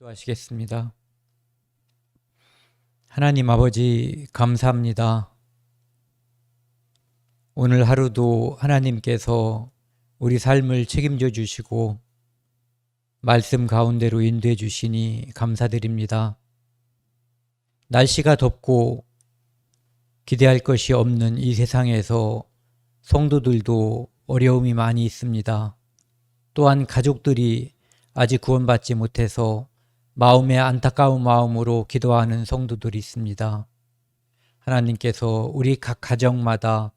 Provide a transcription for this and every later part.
기도하시겠습니다. 하나님 아버지 감사합니다. 오늘 하루도 하나님께서 우리 삶을 책임져 주시고 말씀 가운데로 인도해 주시니 감사드립니다. 날씨가 덥고 기대할 것이 없는 이 세상에서 성도들도 어려움이 많이 있습니다. 또한 가족들이 아직 구원받지 못해서 마음에 안타까운 마음으로 기도하는 성도들이 있습니다. 하나님께서 우리 각 가정마다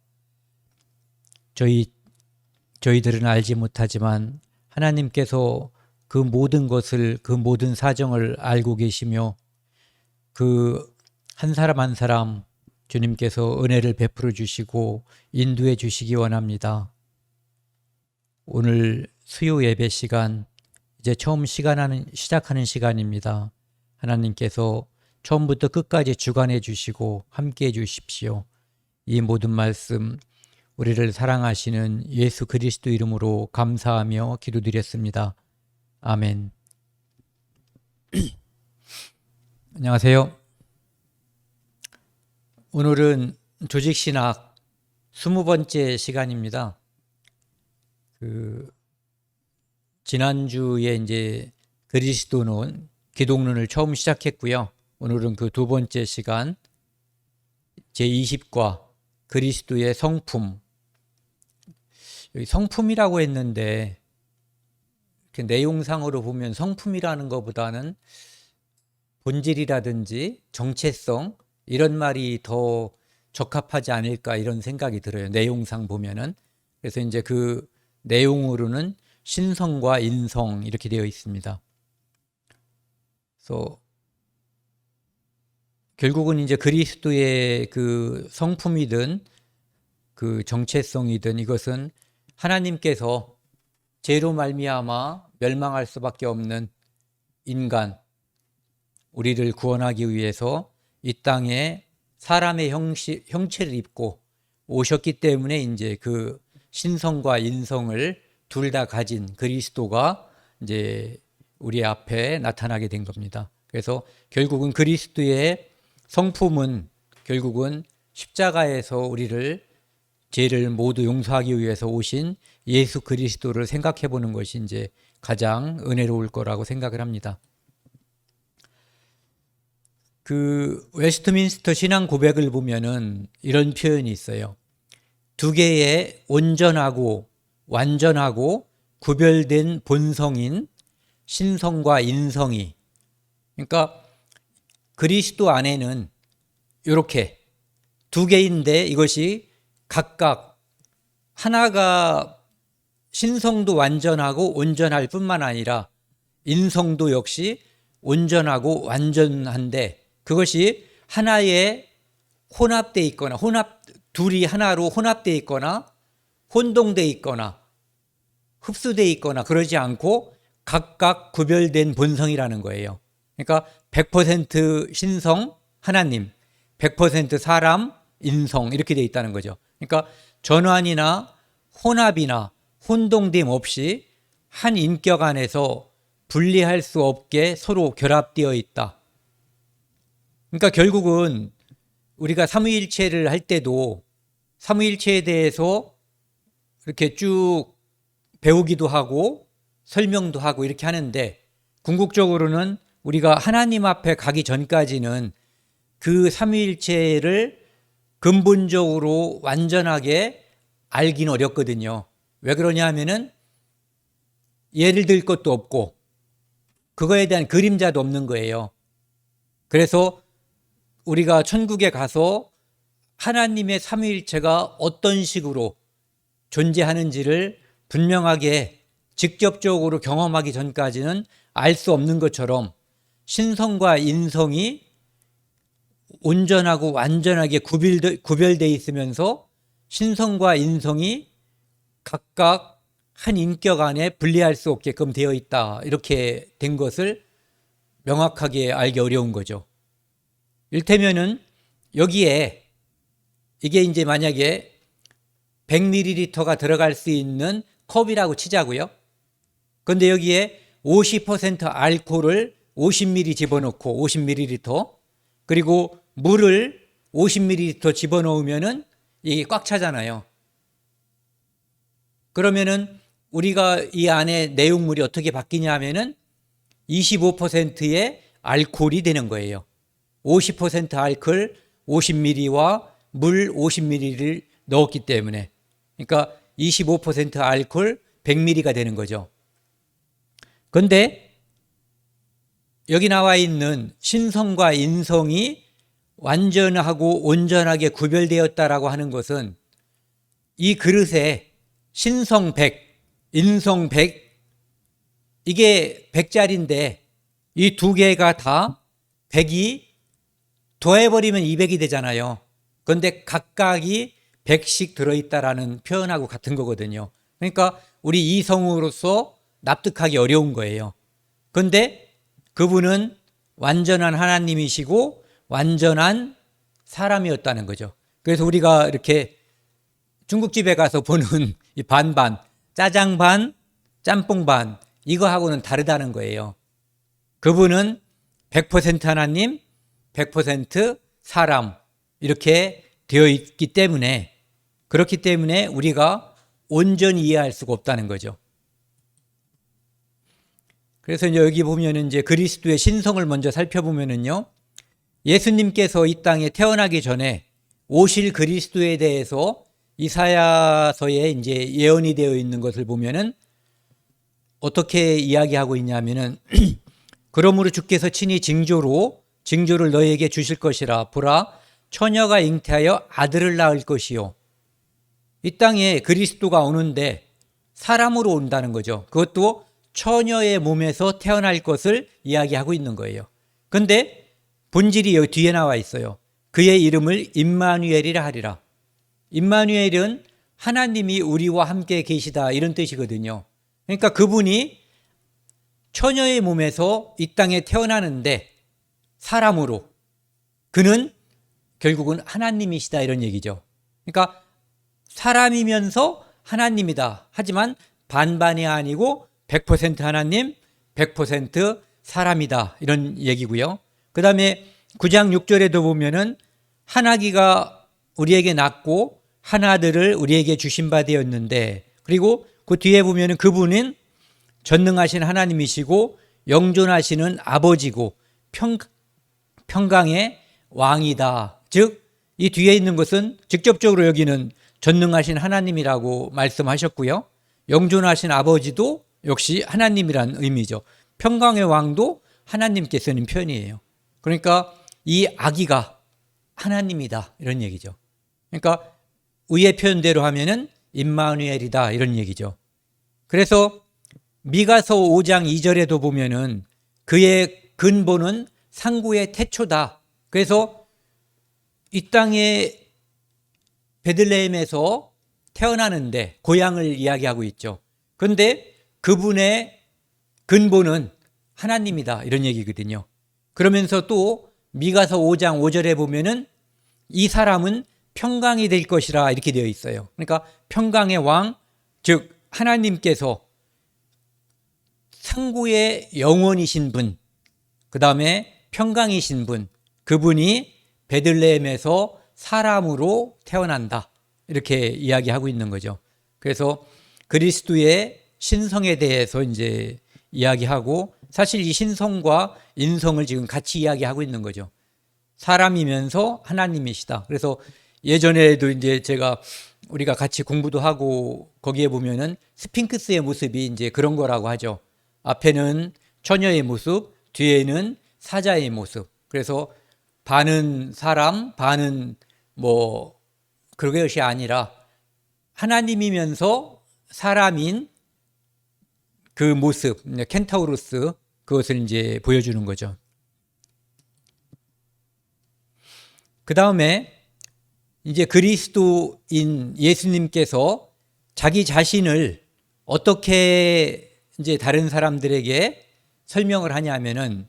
저희들은 알지 못하지만 하나님께서 그 모든 것을, 그 모든 사정을 알고 계시며 그 한 사람 한 사람 주님께서 은혜를 베풀어 주시고 인도해 주시기 원합니다. 오늘 수요 예배 시간 이제 처음 시작하는 시간입니다. 하나님께서 처음부터 끝까지 주관해 주시고 함께해 주십시오. 이 모든 말씀 우리를 사랑하시는 예수 그리스도 이름으로 감사하며 기도드렸습니다. 아멘. 안녕하세요. 오늘은 조직신학 20번째 시간입니다. 지난주에 이제 그리스도론 기독론을 처음 시작했고요. 오늘은 그 두 번째 시간 제20과 그리스도의 성품. 여기 성품이라고 했는데 내용상으로 보면 성품이라는 것보다는 본질이라든지 정체성 이런 말이 더 적합하지 않을까 이런 생각이 들어요. 내용상 보면은. 그래서 이제 그 내용으로는 신성과 인성 이렇게 되어 있습니다. 그래서 결국은 이제 그리스도의 그 성품이든 그 정체성이든 이것은 하나님께서 죄로 말미암아 멸망할 수밖에 없는 인간, 우리를 구원하기 위해서 이 땅에 사람의 형체를 입고 오셨기 때문에 이제 그 신성과 인성을 둘 다 가진 그리스도가 이제 우리 앞에 나타나게 된 겁니다. 그래서 결국은 그리스도의 성품은 결국은 십자가에서 우리를 죄를 모두 용서하기 위해서 오신 예수 그리스도를 생각해 보는 것이 이제 가장 은혜로울 거라고 생각을 합니다. 그 웨스트민스터 신앙 고백을 보면은 이런 표현이 있어요. 두 개의 온전하고 완전하고 구별된 본성인 신성과 인성이, 그러니까 그리스도 안에는 이렇게 두 개인데 이것이 각각 하나가 신성도 완전하고 온전할 뿐만 아니라 인성도 역시 온전하고 완전한데 그것이 하나에 혼합되어 있거나 둘이 하나로 혼합되어 있거나 혼동되어 있거나 흡수되어 있거나 그러지 않고 각각 구별된 본성이라는 거예요. 그러니까 100% 신성 하나님, 100% 사람 인성 이렇게 되어 있다는 거죠. 그러니까 전환이나 혼합이나 혼동됨 없이 한 인격 안에서 분리할 수 없게 서로 결합되어 있다. 그러니까 결국은 우리가 삼위일체를 할 때도 삼위일체에 대해서 이렇게 쭉 배우기도 하고 설명도 하고 이렇게 하는데 궁극적으로는 우리가 하나님 앞에 가기 전까지는 그 삼위일체를 근본적으로 완전하게 알긴 어렵거든요. 왜 그러냐 하면은 예를 들 것도 없고 그거에 대한 그림자도 없는 거예요. 그래서 우리가 천국에 가서 하나님의 삼위일체가 어떤 식으로 존재하는지를 분명하게 직접적으로 경험하기 전까지는 알 수 없는 것처럼 신성과 인성이 온전하고 완전하게 구별되어 있으면서 신성과 인성이 각각 한 인격 안에 분리할 수 없게끔 되어 있다. 이렇게 된 것을 명확하게 알기 어려운 거죠. 이를테면은 여기에 이게 이제 만약에 100ml가 들어갈 수 있는 컵이라고 치자고요. 그런데 여기에 50% 알코올을 50ml 집어넣고 50ml 그리고 물을 50ml 집어넣으면은 이게 꽉 차잖아요. 그러면은 우리가 이 안에 내용물이 어떻게 바뀌냐 하면은 25%의 알코올이 되는 거예요. 50% 알코올 50ml와 물 50ml를 넣었기 때문에. 그러니까 25% 알코올 100ml가 되는 거죠. 그런데 여기 나와 있는 신성과 인성이 완전하고 온전하게 구별되었다라고 하는 것은 이 그릇에 신성 100, 인성 100, 이게 100짜리인데 이 두 개가 다 100이 더해버리면 200이 되잖아요. 그런데 각각이 100씩 들어있다라는 표현하고 같은 거거든요. 그러니까 우리 이성으로서 납득하기 어려운 거예요. 그런데 그분은 완전한 하나님이시고 완전한 사람이었다는 거죠. 그래서 우리가 이렇게 중국집에 가서 보는 이 반반, 짜장 반, 짬뽕 반, 이거하고는 다르다는 거예요. 그분은 100% 하나님, 100% 사람, 이렇게 되어 있기 때문에, 그렇기 때문에 우리가 온전히 이해할 수가 없다는 거죠. 그래서 이제 여기 보면은 이제 그리스도의 신성을 먼저 살펴보면은요, 예수님께서 이 땅에 태어나기 전에 오실 그리스도에 대해서 이사야서에 이제 예언이 되어 있는 것을 보면은 어떻게 이야기하고 있냐면은 그러므로 주께서 친히 징조를 너희에게 주실 것이라. 보라, 처녀가 잉태하여 아들을 낳을 것이요. 이 땅에 그리스도가 오는데 사람으로 온다는 거죠. 그것도 처녀의 몸에서 태어날 것을 이야기하고 있는 거예요. 그런데 본질이 여기 뒤에 나와 있어요. 그의 이름을 임마누엘이라 하리라. 임마누엘은 하나님이 우리와 함께 계시다, 이런 뜻이거든요. 그러니까 그분이 처녀의 몸에서 이 땅에 태어나는데 사람으로, 그는 결국은 하나님이시다, 이런 얘기죠. 그러니까 사람이면서 하나님이다. 하지만 반반이 아니고 100% 하나님, 100% 사람이다, 이런 얘기고요. 그 다음에 9장 6절에도 보면은 한 아기가 우리에게 낳고 한 아들을 우리에게 주신 바 되었는데, 그리고 그 뒤에 보면은 그분은 전능하신 하나님이시고 영존하시는 아버지고 평강의 왕이다. 즉, 이 뒤에 있는 것은 직접적으로 여기는 전능하신 하나님이라고 말씀하셨고요. 영존하신 아버지도 역시 하나님이란 의미죠. 평강의 왕도 하나님께 쓰는 표현이에요. 그러니까 이 아기가 하나님이다, 이런 얘기죠. 그러니까 위의 표현대로 하면은 임마누엘이다, 이런 얘기죠. 그래서 미가서 5장 2절에도 보면은 그의 근본은 상구의 태초다. 그래서 이 땅에 베들레헴에서 태어나는데 고향을 이야기하고 있죠. 그런데 그분의 근본은 하나님이다, 이런 얘기거든요. 그러면서 또 미가서 5장 5절에 보면은 이 사람은 평강이 될 것이라, 이렇게 되어 있어요. 그러니까 평강의 왕, 즉 하나님께서 상구의 영원이신 분, 그 다음에 평강이신 분, 그분이 베들레헴에서 사람으로 태어난다, 이렇게 이야기하고 있는 거죠. 그래서 그리스도의 신성에 대해서 이제 이야기하고, 사실 이 신성과 인성을 지금 같이 이야기하고 있는 거죠. 사람이면서 하나님이시다. 그래서 예전에도 이제 우리가 같이 공부도 하고 거기에 보면은 스핑크스의 모습이 이제 그런 거라고 하죠. 앞에는 처녀의 모습, 뒤에는 사자의 모습. 그래서 반은 사람, 반은 뭐 그것이 아니라 하나님이면서 사람인 그 모습, 켄타우로스, 그것을 이제 보여주는 거죠. 그 다음에 이제 그리스도인 예수님께서 자기 자신을 어떻게 이제 다른 사람들에게 설명을 하냐면은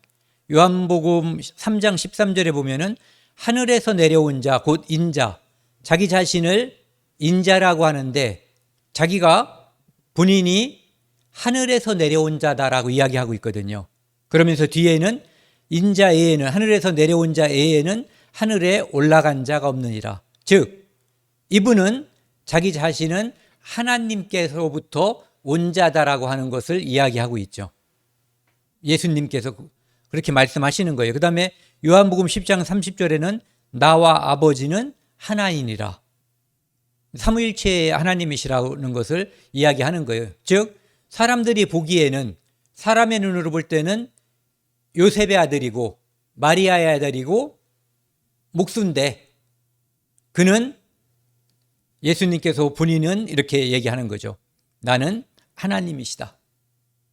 요한복음 3장 13절에 보면은 하늘에서 내려온 자, 곧 인자, 자기 자신을 인자라고 하는데 자기가 본인이 하늘에서 내려온 자다라고 이야기하고 있거든요. 그러면서 뒤에는 인자 외에는, 하늘에서 내려온 자 외에는 하늘에 올라간 자가 없느니라. 즉 이분은 자기 자신은 하나님께서부터 온 자다라고 하는 것을 이야기하고 있죠. 예수님께서 그렇게 말씀하시는 거예요. 그 다음에 요한복음 10장 30절에는 나와 아버지는 하나이니라. 삼위일체의 하나님이시라는 것을 이야기하는 거예요. 즉 사람들이 보기에는, 사람의 눈으로 볼 때는 요셉의 아들이고 마리아의 아들이고 목수인데, 그는, 예수님께서 본인은 이렇게 얘기하는 거죠. 나는 하나님이시다.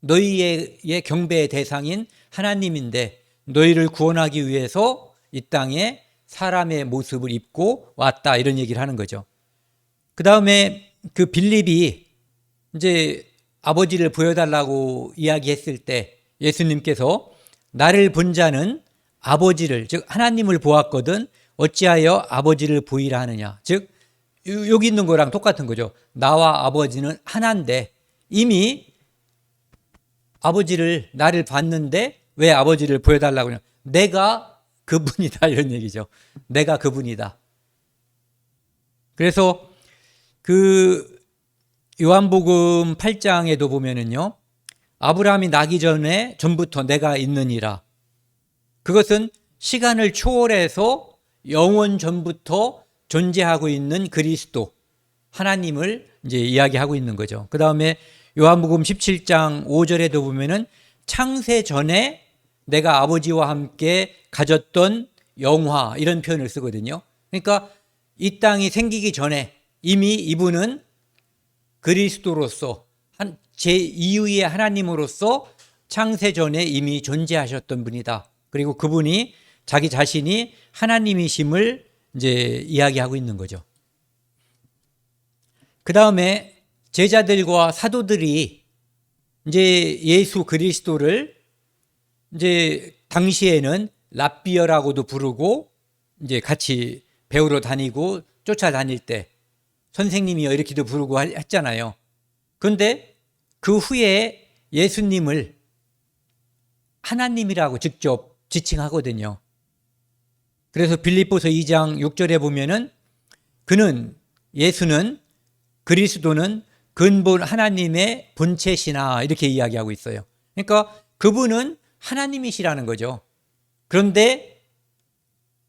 너희의 경배의 대상인 하나님인데 너희를 구원하기 위해서 이 땅에 사람의 모습을 입고 왔다, 이런 얘기를 하는 거죠. 그 다음에 그 빌립이 이제 아버지를 보여달라고 이야기했을 때 예수님께서 나를 본 자는 아버지를, 즉 하나님을 보았거든 어찌하여 아버지를 보이라 하느냐. 즉 여기 있는 거랑 똑같은 거죠. 나와 아버지는 하나인데 이미 아버지를, 나를 봤는데 왜 아버지를 보여달라고 하냐. 내가 그분이다, 이런 얘기죠. 내가 그분이다. 그래서 그 요한복음 8장에도 보면은요, 아브라함이 나기 전부터 내가 있느니라. 그것은 시간을 초월해서 영원 전부터 존재하고 있는 그리스도, 하나님을 이제 이야기하고 있는 거죠. 그 다음에 요한복음 17장 5절에도 보면은 창세 전에 내가 아버지와 함께 가졌던 영화, 이런 표현을 쓰거든요. 그러니까 이 땅이 생기기 전에 이미 이분은 그리스도로서, 제2위의 하나님으로서 창세 전에 이미 존재하셨던 분이다. 그리고 그분이 자기 자신이 하나님이심을 이제 이야기하고 있는 거죠. 그 다음에 제자들과 사도들이 이제 예수 그리스도를 이제 당시에는 랍비어라고도 부르고 이제 같이 배우러 다니고 쫓아다닐 때 선생님이여 이렇게도 부르고 했잖아요. 그런데 그 후에 예수님을 하나님이라고 직접 지칭하거든요. 그래서 빌립보서 2장 6절에 보면은 그는, 예수는, 그리스도는 근본 하나님의 본체시나, 이렇게 이야기하고 있어요. 그러니까 그분은 하나님이시라는 거죠. 그런데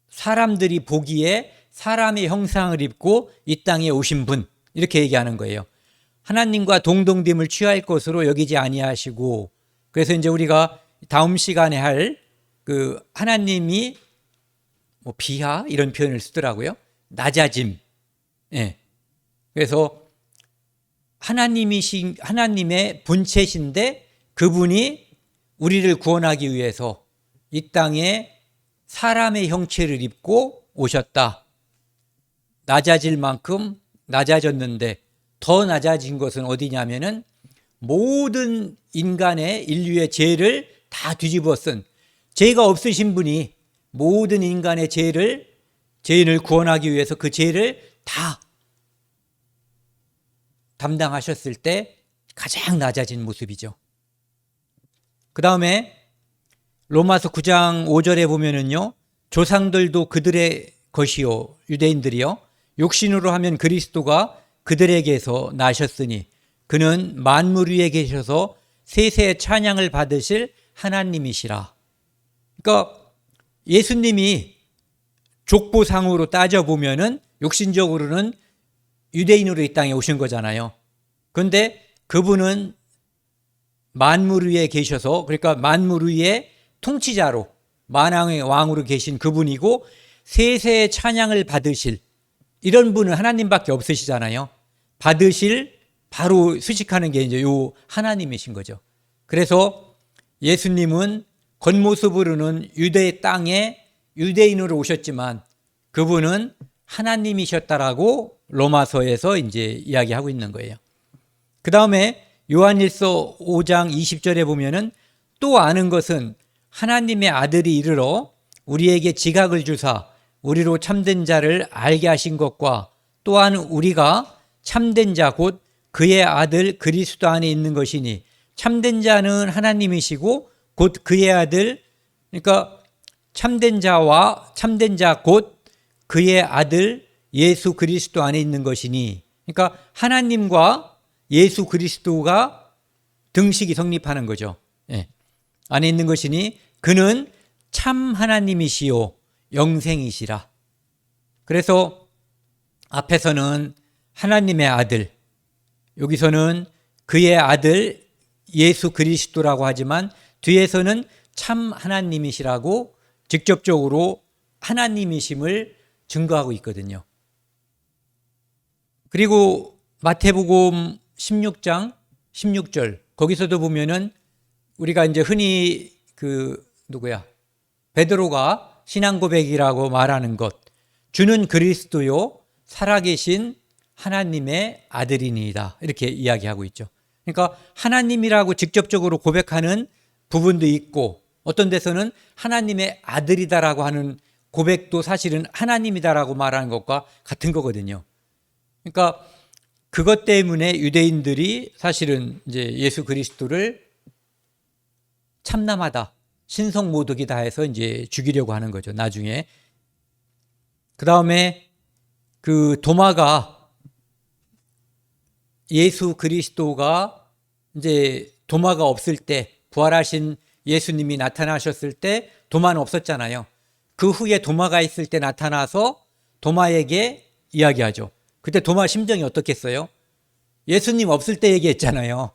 사람들이 보기에 사람의 형상을 입고 이 땅에 오신 분, 이렇게 얘기하는 거예요. 하나님과 동등됨을 취할 것으로 여기지 아니하시고, 그래서 이제 우리가 다음 시간에 할 그 하나님이 뭐 비하, 이런 표현을 쓰더라고요. 낮아짐. 예. 그래서 하나님의 본체신데 그분이 우리를 구원하기 위해서 이 땅에 사람의 형체를 입고 오셨다. 낮아질 만큼 낮아졌는데 더 낮아진 것은 어디냐면은 모든 인류의 죄를 다 뒤집어 쓴, 죄가 없으신 분이 모든 인간의 죄인을 구원하기 위해서 그 죄를 다 담당하셨을 때 가장 낮아진 모습이죠. 그 다음에 로마서 9장 5절에 보면은요, 조상들도 그들의 것이요, 유대인들이요, 육신으로 하면 그리스도가 그들에게서 나셨으니 그는 만물 위에 계셔서 세세의 찬양을 받으실 하나님이시라. 그러니까 예수님이 족보상으로 따져보면은 육신적으로는 유대인으로 이 땅에 오신 거잖아요. 그런데 그분은 만물 위에 계셔서, 그러니까 만물 위에 통치자로, 만왕의 왕으로 계신 그분이고 세세의 찬양을 받으실, 이런 분은 하나님밖에 없으시잖아요. 받으실, 바로 수식하는 게 이제 요 하나님이신 거죠. 그래서 예수님은 겉모습으로는 유대 땅에 유대인으로 오셨지만 그분은 하나님이셨다라고 로마서에서 이제 이야기하고 있는 거예요. 그 다음에 요한일서 5장 20절에 보면은 또 아는 것은 하나님의 아들이 이르러 우리에게 지각을 주사 우리로 참된 자를 알게 하신 것과 또한 우리가 참된 자 곧 그의 아들 그리스도 안에 있는 것이니 참된 자는 하나님이시고 곧 그의 아들, 그러니까 참된 자와 참된 자 곧 그의 아들 예수 그리스도 안에 있는 것이니, 그러니까 하나님과 예수 그리스도가 등식이 성립하는 거죠. 예. 안에 있는 것이니 그는 참 하나님이시요 영생이시라. 그래서 앞에서는 하나님의 아들, 여기서는 그의 아들 예수 그리스도라고 하지만 뒤에서는 참 하나님이시라고 직접적으로 하나님이심을 증거하고 있거든요. 그리고 마태복음 16장 16절 거기서도 보면은 우리가 이제 흔히 베드로가 신앙 고백이라고 말하는 것, 주는 그리스도요 살아계신 하나님의 아들이니이다, 이렇게 이야기하고 있죠. 그러니까 하나님이라고 직접적으로 고백하는 부분도 있고 어떤 데서는 하나님의 아들이다라고 하는 고백도 사실은 하나님이다라고 말하는 것과 같은 거거든요. 그러니까 그것 때문에 유대인들이 사실은 이제 예수 그리스도를 참남하다, 신성모독이다 해서 이제 죽이려고 하는 거죠. 나중에 그 다음에 그 도마가 예수 그리스도가 이제 도마가 없을 때, 부활하신 예수님이 나타나셨을 때 도마는 없었잖아요. 그 후에 도마가 있을 때 나타나서 도마에게 이야기하죠. 그때 도마 심정이 어떻겠어요? 예수님 없을 때 얘기했잖아요.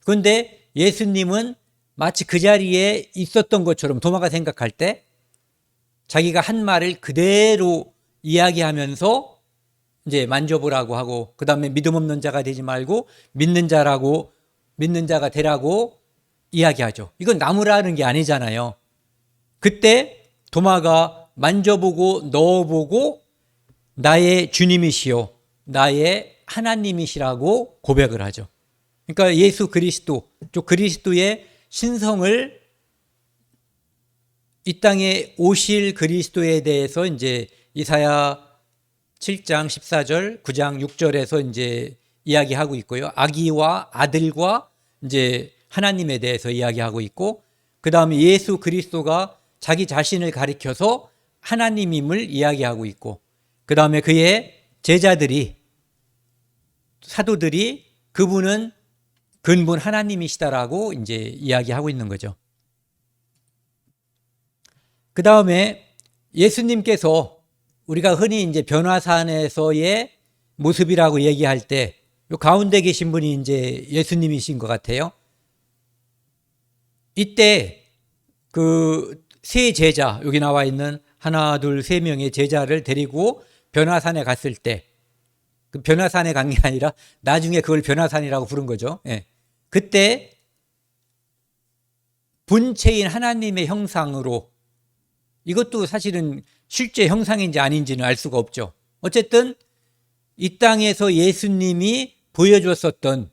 그런데 예수님은 마치 그 자리에 있었던 것처럼 도마가 생각할 때 자기가 한 말을 그대로 이야기하면서 이제 만져보라고 하고, 그 다음에 믿음 없는 자가 되지 말고 믿는 자가 되라고 이야기하죠. 이건 나무라는 게 아니잖아요. 그때 도마가 만져보고 넣어보고 나의 주님이시요 나의 하나님이시라고 고백을 하죠. 그러니까 예수 그리스도, 그리스도의 신성을, 이 땅에 오실 그리스도에 대해서 이제 이사야 7장 14절, 9장 6절에서 이제 이야기하고 있고요. 아기와 아들과 이제 하나님에 대해서 이야기하고 있고, 그 다음에 예수 그리스도가 자기 자신을 가리켜서 하나님임을 이야기하고 있고, 그 다음에 그의 제자들이, 사도들이 그분은 근본 하나님이시다라고 이제 이야기하고 있는 거죠. 그 다음에 예수님께서 우리가 흔히 이제 변화산에서의 모습이라고 얘기할 때, 요 가운데 계신 분이 이제 예수님이신 것 같아요. 이때 그 세 제자, 여기 나와 있는 하나, 둘, 세 명의 제자를 데리고 변화산에 갔을 때, 그 변화산에 간 게 아니라 나중에 그걸 변화산이라고 부른 거죠. 예. 그때 본체인 하나님의 형상으로, 이것도 사실은 실제 형상인지 아닌지는 알 수가 없죠. 어쨌든 이 땅에서 예수님이 보여줬었던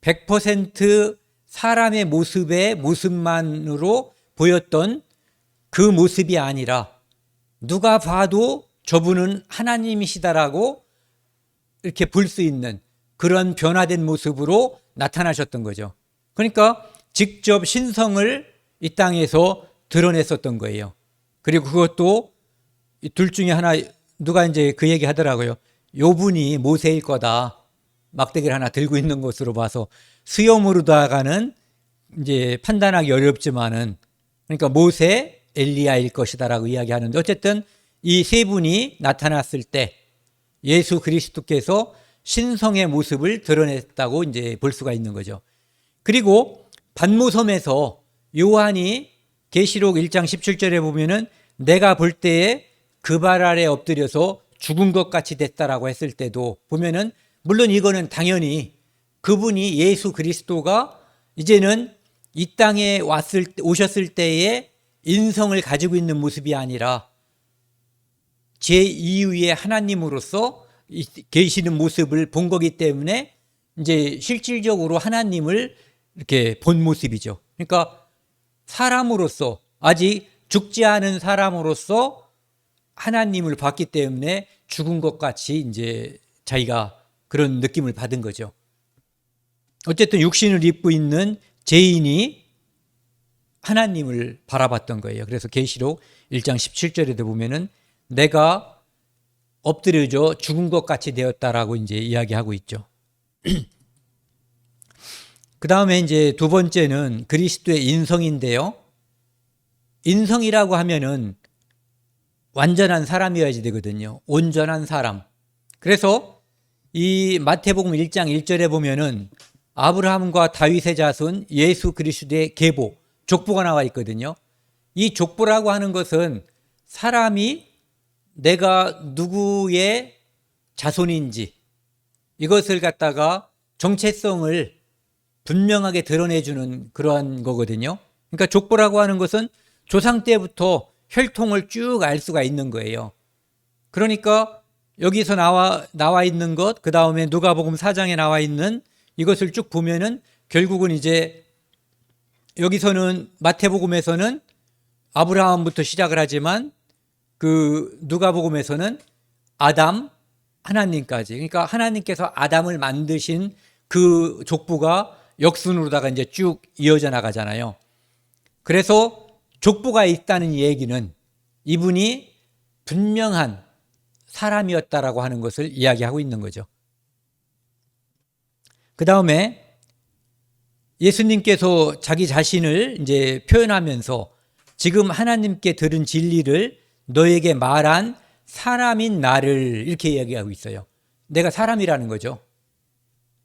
100% 사람의 모습만으로 보였던 그 모습이 아니라 누가 봐도 저분은 하나님이시다라고 이렇게 볼 수 있는 그런 변화된 모습으로 나타나셨던 거죠. 그러니까 직접 신성을 이 땅에서 드러냈었던 거예요. 그리고 그것도 둘 중에 하나, 누가 이제 그 얘기 하더라고요. 요 분이 모세일 거다. 막대기를 하나 들고 있는 것으로 봐서 수염으로다가는 이제 판단하기 어렵지만은, 그러니까 모세, 엘리야일 것이다라고 이야기하는데, 어쨌든 이 세 분이 나타났을 때 예수 그리스도께서 신성의 모습을 드러냈다고 이제 볼 수가 있는 거죠. 그리고 반모섬에서 요한이 계시록 1장 17절에 보면은 내가 볼 때에 그 발 아래 엎드려서 죽은 것 같이 됐다라고 했을 때도 보면은, 물론 이거는 당연히 그분이 예수 그리스도가 이제는 이 땅에 오셨을 때의 인성을 가지고 있는 모습이 아니라 제2위의 하나님으로서 계시는 모습을 본 거기 때문에 이제 실질적으로 하나님을 이렇게 본 모습이죠. 그러니까 사람으로서, 아직 죽지 않은 사람으로서 하나님을 봤기 때문에 죽은 것 같이 이제 자기가 그런 느낌을 받은 거죠. 어쨌든 육신을 입고 있는 죄인이 하나님을 바라봤던 거예요. 그래서 계시록 1장 17절에도 보면은 내가 엎드려져 죽은 것 같이 되었다라고 이제 이야기하고 있죠. 그 다음에 이제 두 번째는 그리스도의 인성인데요. 인성이라고 하면은 완전한 사람이어야지 되거든요. 온전한 사람. 그래서 이 마태복음 1장 1절에 보면은 아브라함과 다윗의 자손 예수 그리스도의 계보, 족보가 나와 있거든요. 이 족보라고 하는 것은 사람이 내가 누구의 자손인지 이것을 갖다가 정체성을 분명하게 드러내주는 그러한 거거든요. 그러니까 족보라고 하는 것은 조상 때부터 혈통을 쭉 알 수가 있는 거예요. 그러니까 여기서 나와 있는 것, 그 다음에 누가복음 4장에 나와 있는 이것을 쭉 보면은 결국은 이제 여기서는 마태복음에서는 아브라함부터 시작을 하지만 그 누가복음에서는 아담, 하나님까지. 그러니까 하나님께서 아담을 만드신 그 족보가 역순으로다가 이제 쭉 이어져 나가잖아요. 그래서 족보가 있다는 얘기는 이분이 분명한 사람이었다라고 하는 것을 이야기하고 있는 거죠. 그 다음에 예수님께서 자기 자신을 이제 표현하면서 지금 하나님께 들은 진리를 너에게 말한 사람인 나를 이렇게 이야기하고 있어요. 내가 사람이라는 거죠.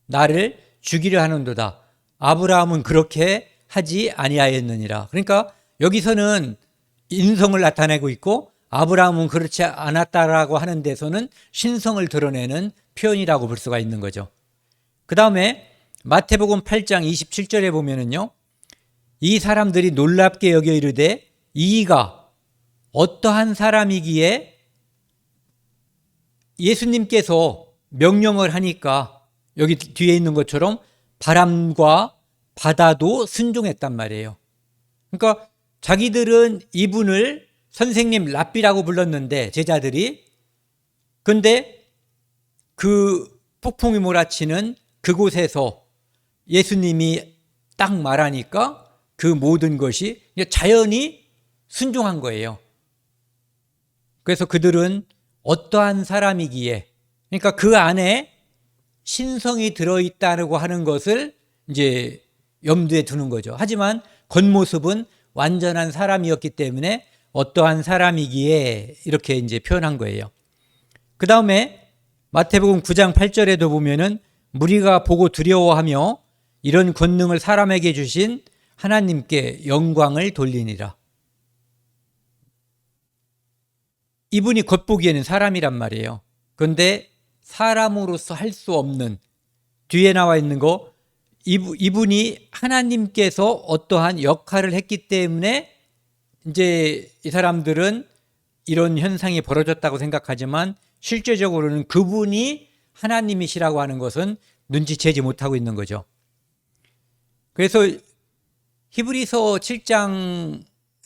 나를 죽이려 하는도다. 아브라함은 그렇게 하지 아니하였느니라. 그러니까 여기서는 인성을 나타내고 있고 아브라함은 그렇지 않았다라고 하는 데서는 신성을 드러내는 표현이라고 볼 수가 있는 거죠. 그 다음에 마태복음 8장 27절에 보면은요, 이 사람들이 놀랍게 여겨 이르되 이가 어떠한 사람이기에 예수님께서 명령을 하니까 여기 뒤에 있는 것처럼 바람과 바다도 순종했단 말이에요. 그러니까 자기들은 이분을 선생님 랍비라고 불렀는데 제자들이, 근데 그 폭풍이 몰아치는 그곳에서 예수님이 딱 말하니까 그 모든 것이 자연히 순종한 거예요. 그래서 그들은 어떠한 사람이기에, 그러니까 그 안에 신성이 들어있다고 하는 것을 이제 염두에 두는 거죠. 하지만 겉모습은 완전한 사람이었기 때문에 어떠한 사람이기에 이렇게 이제 표현한 거예요. 그 다음에 마태복음 9장 8절에도 보면은 무리가 보고 두려워하며 이런 권능을 사람에게 주신 하나님께 영광을 돌리니라. 이분이 겉보기에는 사람이란 말이에요. 그런데 사람으로서 할 수 없는, 뒤에 나와 있는 거, 이분이 하나님께서 어떠한 역할을 했기 때문에 이제 이 사람들은 이런 현상이 벌어졌다고 생각하지만 실제적으로는 그분이 하나님이시라고 하는 것은 눈치채지 못하고 있는 거죠. 그래서 히브리서 7장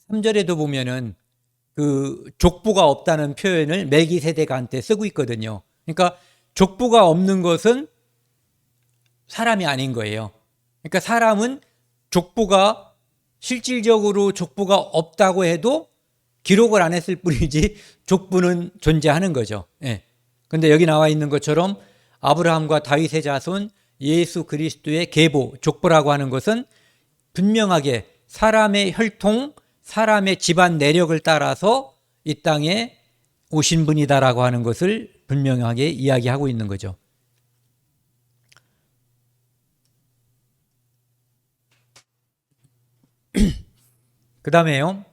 3절에도 보면은 그 족보가 없다는 표현을 멜기세덱한테 쓰고 있거든요. 그러니까 족보가 없는 것은 사람이 아닌 거예요. 그러니까 사람은 족보가 실질적으로 족보가 없다고 해도 기록을 안 했을 뿐이지 족보는 존재하는 거죠. 예. 근데 여기 나와 있는 것처럼 아브라함과 다윗의 자손 예수 그리스도의 계보, 족보라고 하는 것은 분명하게 사람의 혈통, 사람의 집안 내력을 따라서 이 땅에 오신 분이다라고 하는 것을 분명하게 이야기하고 있는 거죠. 그 다음에요,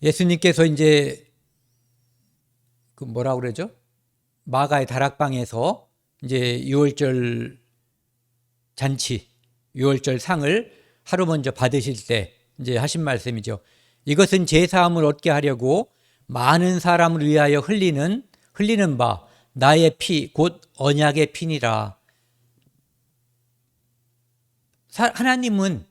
예수님께서 이제 그 뭐라고 그러죠? 마가의 다락방에서 이제 6월절 잔치, 6월절 상을 하루 먼저 받으실 때 이제 하신 말씀이죠. 이것은 제사함을 얻게 하려고 많은 사람을 위하여 흘리는 바 나의 피 곧 언약의 피니라. 하나님은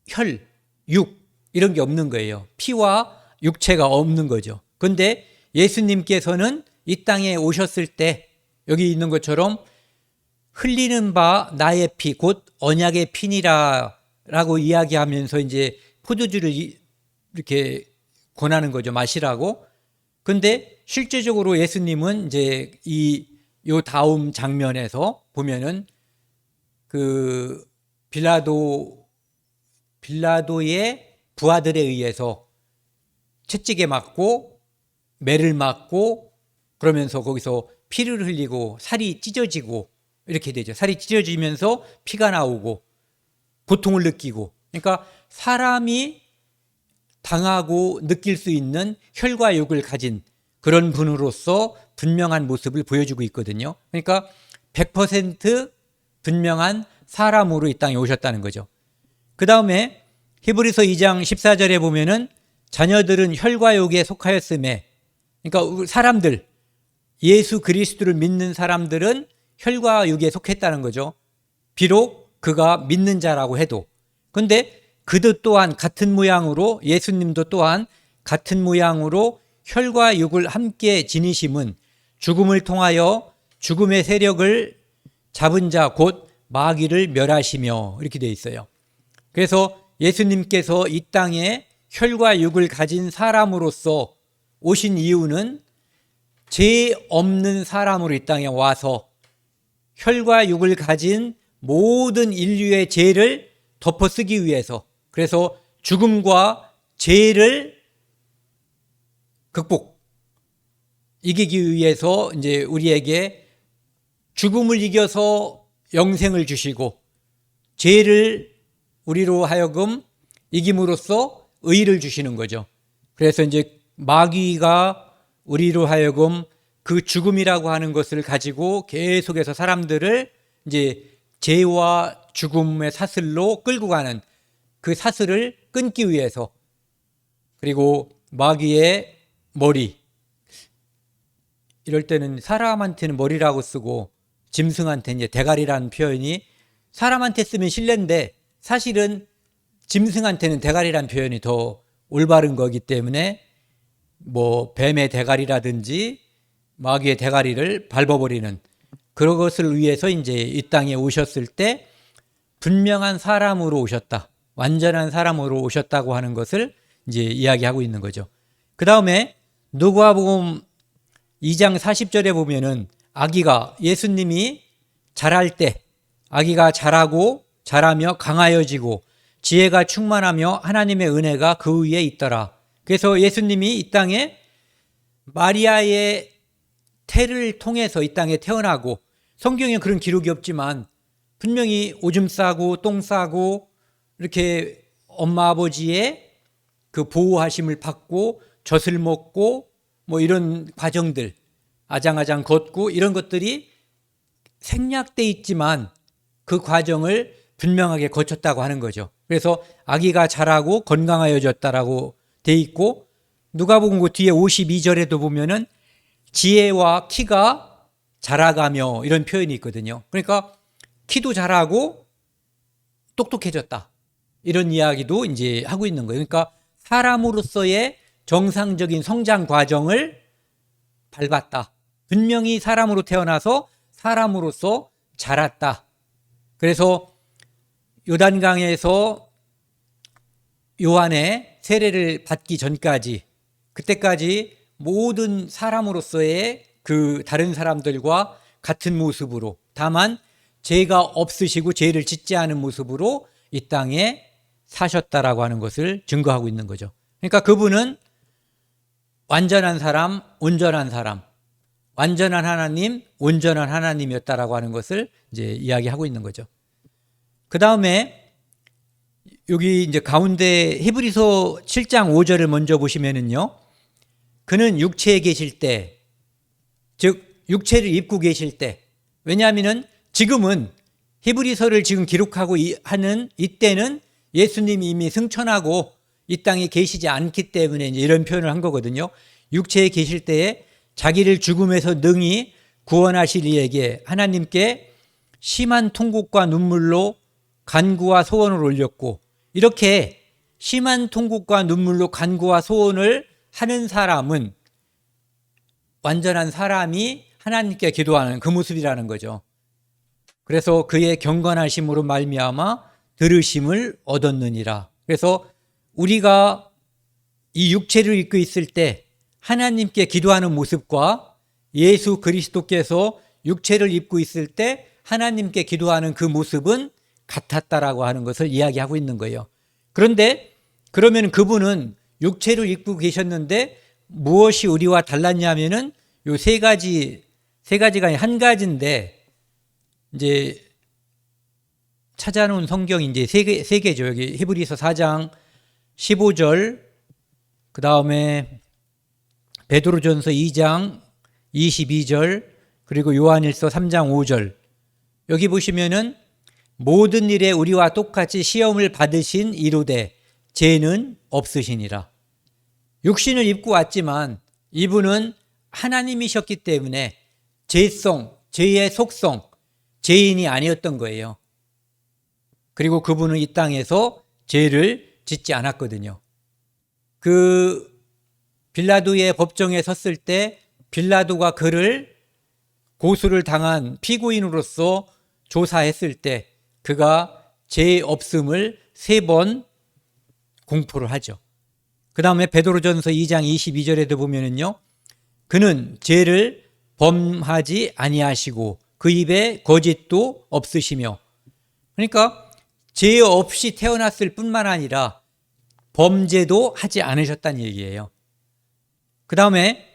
혈, 육 이런 게 없는 거예요. 피와 육체가 없는 거죠. 그런데 예수님께서는 이 땅에 오셨을 때 여기 있는 것처럼 흘리는 바 나의 피 곧 언약의 피니라 라고 이야기하면서 이제 포도주를 이렇게 권하는 거죠. 마시라고. 근데 실제적으로 예수님은 이제 요 다음 장면에서 보면은 그 빌라도의 부하들에 의해서 채찍에 맞고 매를 맞고 그러면서 거기서 피를 흘리고 살이 찢어지고 이렇게 되죠. 살이 찢어지면서 피가 나오고 고통을 느끼고, 그러니까 사람이 당하고 느낄 수 있는 혈과 육을 가진 그런 분으로서 분명한 모습을 보여주고 있거든요. 그러니까 100% 분명한 사람으로 이 땅에 오셨다는 거죠. 그 다음에 히브리서 2장 14절에 보면은 자녀들은 혈과 육에 속하였음에, 그러니까 사람들, 예수 그리스도를 믿는 사람들은 혈과 육에 속했다는 거죠. 비록 그가 믿는 자라고 해도. 그런데 그도 또한 같은 모양으로, 예수님도 또한 같은 모양으로 혈과 육을 함께 지니심은 죽음을 통하여 죽음의 세력을 잡은 자 곧 마귀를 멸하시며, 이렇게 되어 있어요. 그래서 예수님께서 이 땅에 혈과 육을 가진 사람으로서 오신 이유는 죄 없는 사람으로 이 땅에 와서 혈과 육을 가진 모든 인류의 죄를 덮어쓰기 위해서, 그래서 죽음과 죄를 이기기 위해서 이제 우리에게 죽음을 이겨서 영생을 주시고 죄를 우리로 하여금 이김으로써 의를 주시는 거죠. 그래서 이제 마귀가 우리로 하여금 그 죽음이라고 하는 것을 가지고 계속해서 사람들을 이제 죄와 죽음의 사슬로 끌고 가는 그 사슬을 끊기 위해서, 그리고 마귀의 머리, 이럴 때는 사람한테는 머리라고 쓰고 짐승한테는 이제 대가리라는 표현이, 사람한테 쓰면 실례인데 사실은 짐승한테는 대가리라는 표현이 더 올바른 거기 때문에 뭐 뱀의 대가리라든지 마귀의 대가리를 밟아버리는 그런 것을 위해서 이제 이 땅에 오셨을 때 분명한 사람으로 오셨다, 완전한 사람으로 오셨다고 하는 것을 이제 이야기하고 있는 거죠. 그 다음에 누가복음 2장 40절에 보면은 아기가, 예수님이 자랄 때 아기가 자라며 강하여지고 지혜가 충만하며 하나님의 은혜가 그 위에 있더라. 그래서 예수님이 이 땅에 마리아의 태를 통해서 이 땅에 태어나고, 성경에 그런 기록이 없지만 분명히 오줌 싸고 똥 싸고 이렇게 엄마 아버지의 그 보호하심을 받고 젖을 먹고 뭐 이런 과정들, 아장아장 걷고 이런 것들이 생략돼 있지만 그 과정을 분명하게 거쳤다고 하는 거죠. 그래서 아기가 자라고 건강하여졌다라고 돼 있고, 누가복음 그 뒤에 52절에도 보면은 지혜와 키가 자라가며 이런 표현이 있거든요. 그러니까 키도 자라고 똑똑해졌다, 이런 이야기도 이제 하고 있는 거예요. 그러니까 사람으로서의 정상적인 성장 과정을 밟았다. 분명히 사람으로 태어나서 사람으로서 자랐다. 그래서 요단강에서 요한의 세례를 받기 전까지, 그때까지 모든 사람으로서의 그 다른 사람들과 같은 모습으로, 다만 죄가 없으시고 죄를 짓지 않은 모습으로 이 땅에 사셨다라고 하는 것을 증거하고 있는 거죠. 그러니까 그분은 완전한 사람, 온전한 사람, 완전한 하나님, 온전한 하나님이었다라고 하는 것을 이제 이야기하고 있는 거죠. 그 다음에 여기 이제 가운데 히브리서 7장 5절을 먼저 보시면은요, 그는 육체에 계실 때, 즉 육체를 입고 계실 때, 왜냐하면은 지금은 히브리서를 지금 기록하고 하는 이때는 예수님이 이미 승천하고 이 땅에 계시지 않기 때문에 이런 표현을 한 거거든요. 육체에 계실 때에 자기를 죽음에서 능히 구원하실 이에게 하나님께 심한 통곡과 눈물로 간구와 소원을 올렸고, 이렇게 심한 통곡과 눈물로 간구와 소원을 하는 사람은 완전한 사람이 하나님께 기도하는 그 모습이라는 거죠. 그래서 그의 경건하심으로 말미암아 들으심을 얻었느니라. 그래서 우리가 이 육체를 입고 있을 때 하나님께 기도하는 모습과 예수 그리스도께서 육체를 입고 있을 때 하나님께 기도하는 그 모습은 같았다라고 하는 것을 이야기하고 있는 거예요. 그런데 그러면 그분은 육체를 입고 계셨는데 무엇이 우리와 달랐냐면은 요 세 가지가 아니라 한 가지인데, 이제 찾아놓은 성경이 이제 세 개죠. 여기 히브리서 4장 15절, 그 다음에 베드로전서 2장 22절, 그리고 요한일서 3장 5절. 여기 보시면은 모든 일에 우리와 똑같이 시험을 받으신 이로되 죄는 없으시니라. 육신을 입고 왔지만 이분은 하나님이셨기 때문에 죄의 속성, 죄인이 아니었던 거예요. 그리고 그분은 이 땅에서 죄를 짓지 않았거든요. 그 빌라도의 법정에 섰을 때 빌라도가 그를 고소를 당한 피고인으로서 조사했을 때 그가 죄 없음을 3번 공포를 하죠. 그 다음에 베드로전서 2장 22절에도 보면은요, 그는 죄를 범하지 아니하시고 그 입에 거짓도 없으시며, 그러니까 죄 없이 태어났을 뿐만 아니라 범죄도 하지 않으셨다는 얘기예요. 그 다음에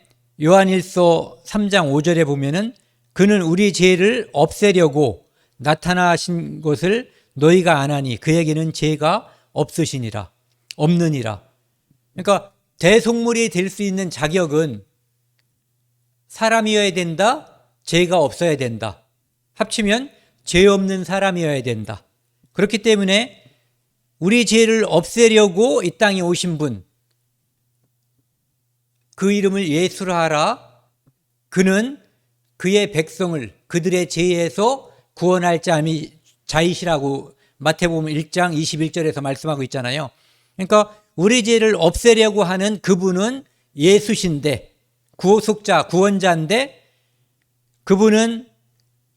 요한일서 3장 5절에 보면은 그는 우리 죄를 없애려고 나타나신 것을 너희가 아나니 그에게는 죄가 없느니라. 그러니까 대속물이 될 수 있는 자격은 사람이어야 된다, 죄가 없어야 된다. 합치면 죄 없는 사람이어야 된다. 그렇기 때문에 우리 죄를 없애려고 이 땅에 오신 분, 그 이름을 예수라 하라. 그는 그의 백성을 그들의 죄에서 구원할 자이시라고 마태복음 1장 21절에서 말씀하고 있잖아요. 그러니까 우리 죄를 없애려고 하는 그분은 예수신데, 구속자, 구원자인데 그분은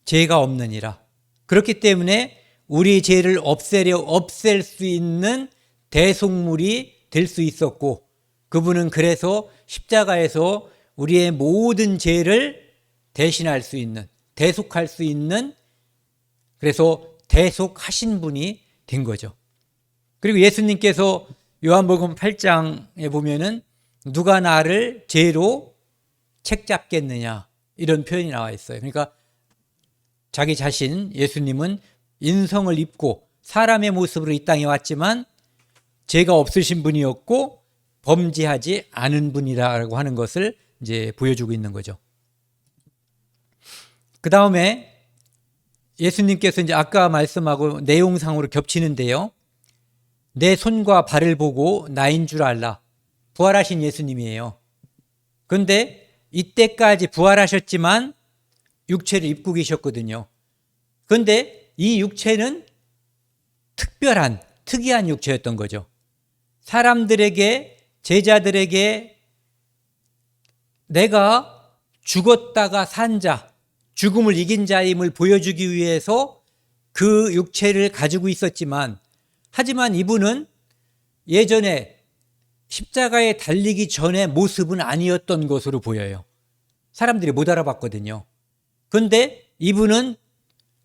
죄가 없느니라. 그렇기 때문에 우리 죄를 없앨 수 있는 대속물이 될 수 있었고, 그분은 그래서 십자가에서 우리의 모든 죄를 대신할 수 있는, 대속할 수 있는, 그래서 대속하신 분이 된 거죠. 그리고 예수님께서 요한복음 8장에 보면은 누가 나를 죄로 책잡겠느냐, 이런 표현이 나와 있어요. 그러니까 자기 자신, 예수님은 인성을 입고 사람의 모습으로 이 땅에 왔지만 죄가 없으신 분이었고 범죄하지 않은 분이라고 하는 것을 이제 보여주고 있는 거죠. 그 다음에 예수님께서 이제 아까 말씀하고 내용상으로 겹치는데요. 내 손과 발을 보고 나인 줄 알라. 부활하신 예수님이에요. 그런데 이때까지 부활하셨지만 육체를 입고 계셨거든요. 그런데 이 육체는 특이한 육체였던 거죠. 사람들에게, 제자들에게 내가 죽었다가 산 자, 죽음을 이긴 자임을 보여주기 위해서 그 육체를 가지고 있었지만, 하지만 이분은 예전에 십자가에 달리기 전의 모습은 아니었던 것으로 보여요. 사람들이 못 알아봤거든요. 그런데 이분은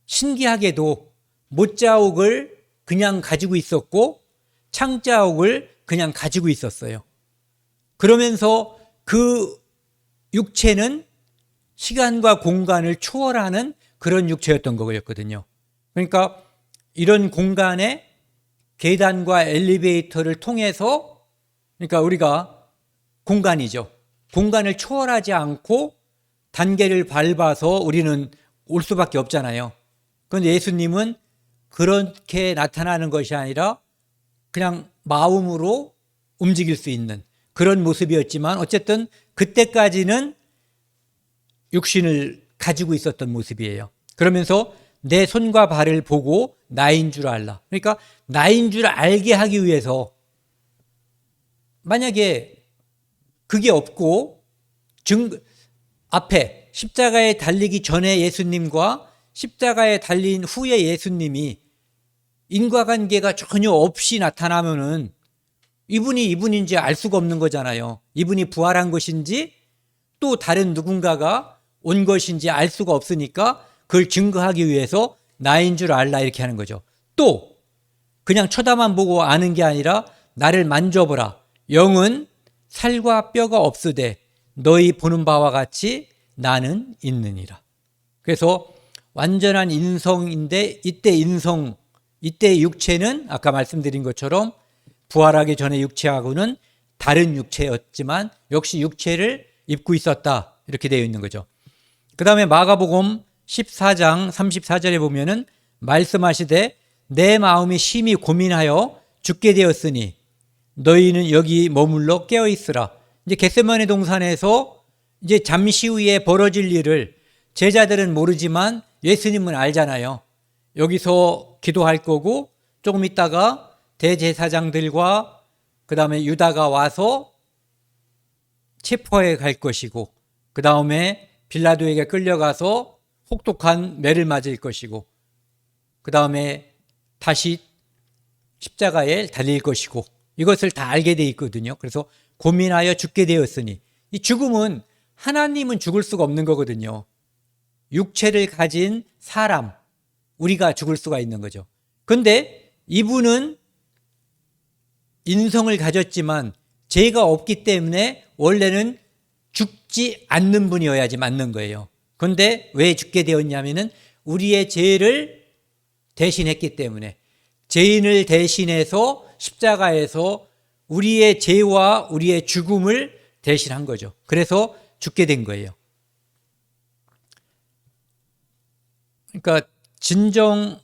신기하게도 못자국을 그냥 가지고 있었고 창자국을 그냥 가지고 있었어요. 그러면서 그 육체는 시간과 공간을 초월하는 그런 육체였던 거였거든요. 그러니까 이런 공간에 계단과 엘리베이터를 통해서, 그러니까 우리가 공간이죠. 공간을 초월하지 않고 단계를 밟아서 우리는 올 수밖에 없잖아요. 그런데 예수님은 그렇게 나타나는 것이 아니라 그냥 마음으로 움직일 수 있는 그런 모습이었지만, 어쨌든 그때까지는 육신을 가지고 있었던 모습이에요. 그러면서 내 손과 발을 보고 나인 줄 알라. 그러니까 나인 줄 알게 하기 위해서, 만약에 그게 없고 앞에 십자가에 달리기 전에 예수님과 십자가에 달린 후에 예수님이 인과관계가 전혀 없이 나타나면은 이분이 이분인지 알 수가 없는 거잖아요. 이분이 부활한 것인지 또 다른 누군가가 온 것인지 알 수가 없으니까 그걸 증거하기 위해서 나인 줄 알라 이렇게 하는 거죠. 또 그냥 쳐다만 보고 아는 게 아니라 나를 만져보라. 영은 살과 뼈가 없으되 너희 보는 바와 같이 나는 있느니라. 그래서 완전한 인성인데 이때 육체는 아까 말씀드린 것처럼 부활하기 전에 육체하고는 다른 육체였지만 역시 육체를 입고 있었다. 이렇게 되어 있는 거죠. 그 다음에 마가복음 14장 34절에 보면은 말씀하시되 내 마음이 심히 고민하여 죽게 되었으니 너희는 여기 머물러 깨어 있으라. 이제 겟세마네 동산에서 이제 잠시 후에 벌어질 일을 제자들은 모르지만 예수님은 알잖아요. 여기서 기도할 거고 조금 있다가 대제사장들과 그 다음에 유다가 와서 체포해 갈 것이고 그 다음에 빌라도에게 끌려가서 혹독한 매를 맞을 것이고 그 다음에 다시 십자가에 달릴 것이고 이것을 다 알게 돼 있거든요. 그래서 고민하여 죽게 되었으니 이 죽음은 하나님은 죽을 수가 없는 거거든요. 육체를 가진 사람 우리가 죽을 수가 있는 거죠. 그런데 이분은 인성을 가졌지만 죄가 없기 때문에 원래는 죽지 않는 분이어야지 맞는 거예요. 그런데 왜 죽게 되었냐면은 우리의 죄를 대신했기 때문에 죄인을 대신해서 십자가에서 우리의 죄와 우리의 죽음을 대신한 거죠. 그래서 죽게 된 거예요. 그러니까 진정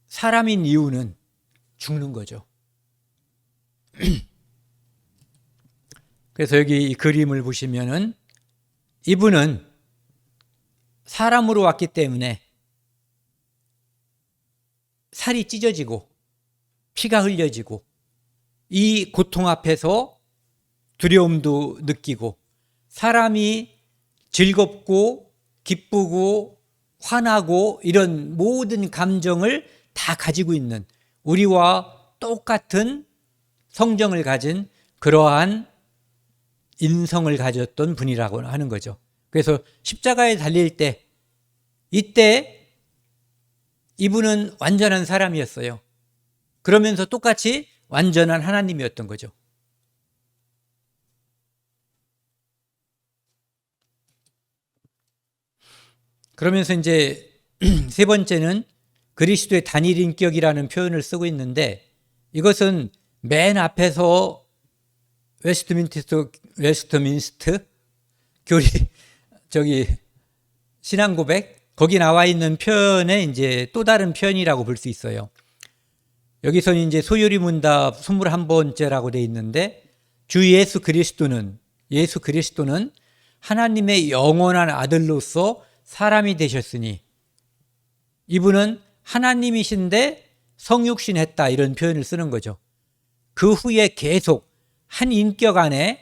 사람인 이유는 죽는 거죠. 그래서 여기 이 그림을 보시면은 이분은 사람으로 왔기 때문에 살이 찢어지고 피가 흘려지고 이 고통 앞에서 두려움도 느끼고 사람이 즐겁고 기쁘고 화나고 이런 모든 감정을 다 가지고 있는 우리와 똑같은 성정을 가진 그러한 인성을 가졌던 분이라고 하는 거죠. 그래서 십자가에 달릴 때 이때 이분은 완전한 사람이었어요. 그러면서 똑같이 완전한 하나님이었던 거죠. 그러면서 이제 세 번째는 그리스도의 단일 인격이라는 표현을 쓰고 있는데 이것은 맨 앞에서 웨스트민스트 교리 신앙 고백 거기 나와 있는 표현의 이제 또 다른 표현이라고 볼 수 있어요. 여기서는 이제 소요리 문답 21번째라고 돼 있는데 주 예수 그리스도는 하나님의 영원한 아들로서 사람이 되셨으니 이분은 하나님이신데 성육신했다 이런 표현을 쓰는 거죠. 그 후에 계속 한 인격이라는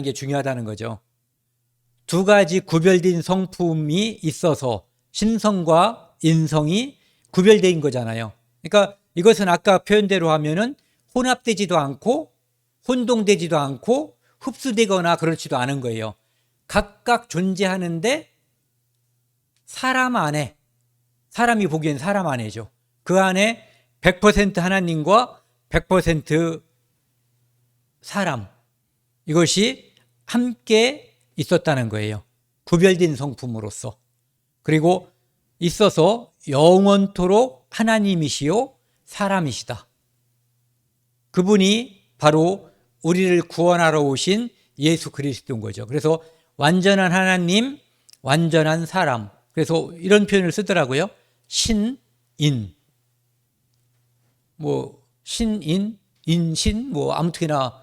게 중요하다는 거죠. 두 가지 구별된 성품이 있어서 신성과 인성이 구별된 거잖아요. 그러니까 이것은 아까 표현대로 하면은 혼합되지도 않고 혼동되지도 않고 흡수되거나 그렇지도 않은 거예요. 각각 존재하는데 사람이 보기엔 사람 안에죠. 그 안에 100% 하나님과 100% 사람 이것이 함께 있었다는 거예요. 구별된 성품으로서. 그리고 있어서 영원토록 하나님이시요 사람이시다. 그분이 바로 우리를 구원하러 오신 예수 그리스도인 거죠. 그래서 완전한 하나님, 완전한 사람. 그래서 이런 표현을 쓰더라고요. 신인. 신인, 인신, 아무튼이나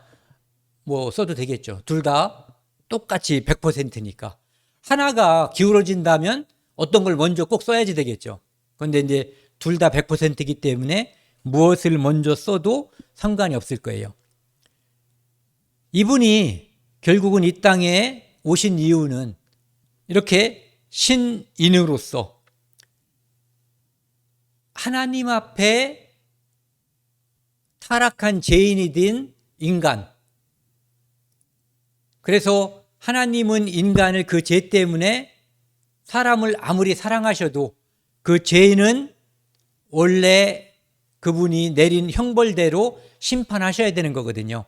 써도 되겠죠. 둘 다 똑같이 100%니까. 하나가 기울어진다면 어떤 걸 먼저 꼭 써야지 되겠죠. 그런데 이제 둘 다 100%이기 때문에 무엇을 먼저 써도 상관이 없을 거예요. 이분이 결국은 이 땅에 오신 이유는 이렇게 신인으로서 하나님 앞에 타락한 죄인이 된 인간. 그래서 하나님은 인간을 그 죄 때문에 사람을 아무리 사랑하셔도 그 죄는 원래 그분이 내린 형벌대로 심판하셔야 되는 거거든요.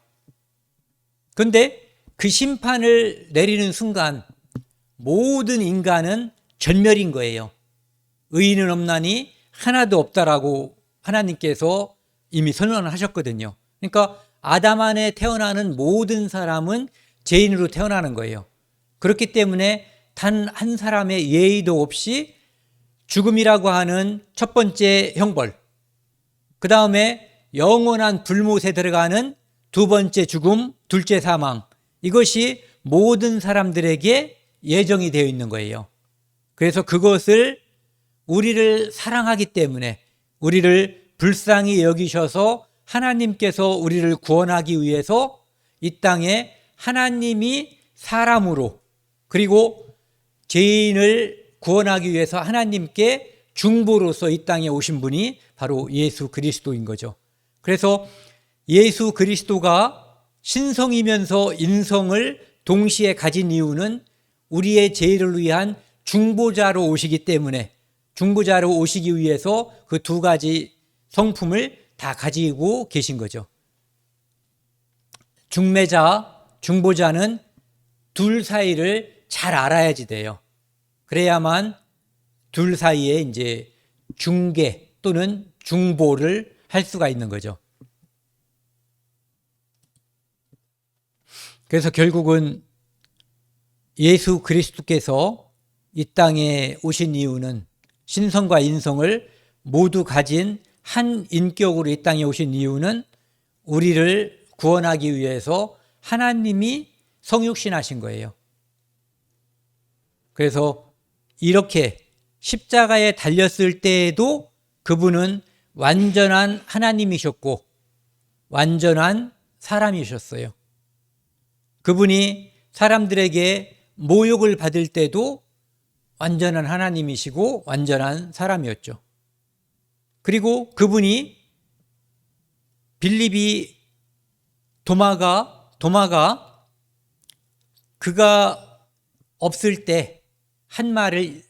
그런데 그 심판을 내리는 순간 모든 인간은 전멸인 거예요. 의인은 없나니 하나도 없다라고 하나님께서 이미 선언을 하셨거든요. 그러니까 아담 안에 태어나는 모든 사람은 죄인으로 태어나는 거예요. 그렇기 때문에 단 한 사람의 예의도 없이 죽음이라고 하는 첫 번째 형벌, 그 다음에 영원한 불못에 들어가는 두 번째 죽음, 둘째 사망, 이것이 모든 사람들에게 예정이 되어 있는 거예요. 그래서 그것을 우리를 사랑하기 때문에, 우리를 불쌍히 여기셔서 하나님께서 우리를 구원하기 위해서 이 땅에 하나님이 사람으로, 그리고 죄인을 구원하기 위해서 하나님께 중보로서 이 땅에 오신 분이 바로 예수 그리스도인 거죠. 그래서 예수 그리스도가 신성이면서 인성을 동시에 가진 이유는 우리의 죄를 위한 중보자로 오시기 때문에, 중보자로 오시기 위해서 그 두 가지 성품을 다 가지고 계신 거죠. 중매자, 중보자는 둘 사이를 잘 알아야지 돼요. 그래야만 둘 사이에 이제 중개 또는 중보를 할 수가 있는 거죠. 그래서 결국은 예수 그리스도께서 이 땅에 오신 이유는, 신성과 인성을 모두 가진 한 인격으로 이 땅에 오신 이유는 우리를 구원하기 위해서 하나님이 성육신하신 거예요. 그래서 이렇게 십자가에 달렸을 때에도 그분은 완전한 하나님이셨고 완전한 사람이셨어요. 그분이 사람들에게 모욕을 받을 때도 완전한 하나님이시고 완전한 사람이었죠. 그리고 그분이 빌립이 도마가 그가 없을 때 한 말을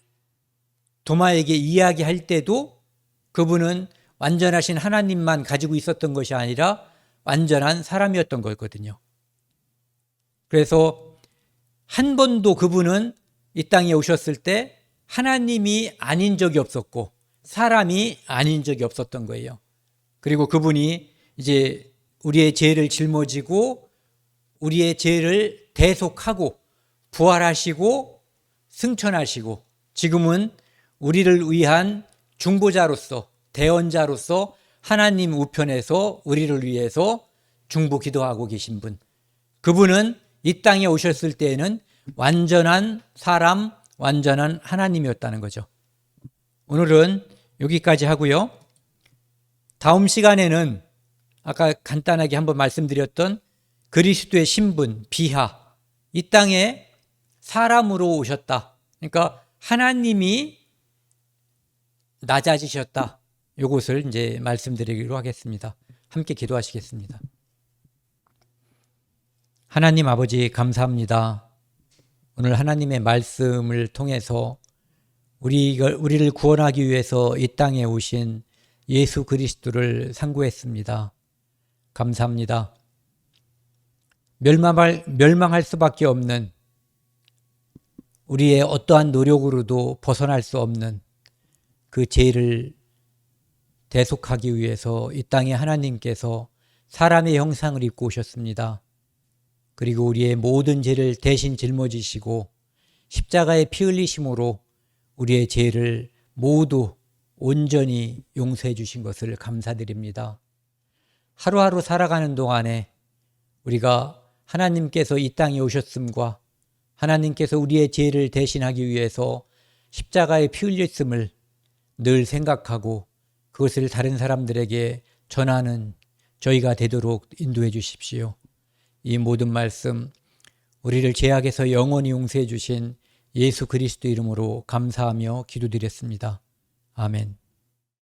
도마에게 이야기할 때도 그분은 완전하신 하나님만 가지고 있었던 것이 아니라 완전한 사람이었던 거거든요. 그래서 한 번도 그분은 이 땅에 오셨을 때 하나님이 아닌 적이 없었고 사람이 아닌 적이 없었던 거예요. 그리고 그분이 이제 우리의 죄를 짊어지고 우리의 죄를 대속하고 부활하시고 승천하시고 지금은 우리를 위한 중보자로서, 대언자로서 하나님 우편에서 우리를 위해서 중보 기도하고 계신 분, 그분은 이 땅에 오셨을 때에는 완전한 사람, 완전한 하나님이었다는 거죠. 오늘은 여기까지 하고요. 다음 시간에는 아까 간단하게 한번 말씀드렸던 그리스도의 신분, 비하, 이 땅에 사람으로 오셨다. 그러니까 하나님이 낮아지셨다. 이것을 이제 말씀드리기로 하겠습니다. 함께 기도하시겠습니다. 하나님 아버지 감사합니다. 오늘 하나님의 말씀을 통해서 우리를 구원하기 위해서 이 땅에 오신 예수 그리스도를 상고했습니다. 감사합니다. 멸망할 수밖에 없는, 우리의 어떠한 노력으로도 벗어날 수 없는 그 죄를 대속하기 위해서 이 땅에 하나님께서 사람의 형상을 입고 오셨습니다. 그리고 우리의 모든 죄를 대신 짊어지시고 십자가의 피 흘리심으로 우리의 죄를 모두 온전히 용서해 주신 것을 감사드립니다. 하루하루 살아가는 동안에 우리가 하나님께서 이 땅에 오셨음과 하나님께서 우리의 죄를 대신하기 위해서 십자가에 피 흘렸음을 늘 생각하고 그것을 다른 사람들에게 전하는 저희가 되도록 인도해 주십시오. 이 모든 말씀 우리를 죄악에서 영원히 용서해 주신 예수 그리스도 이름으로 감사하며 기도드렸습니다. 아멘.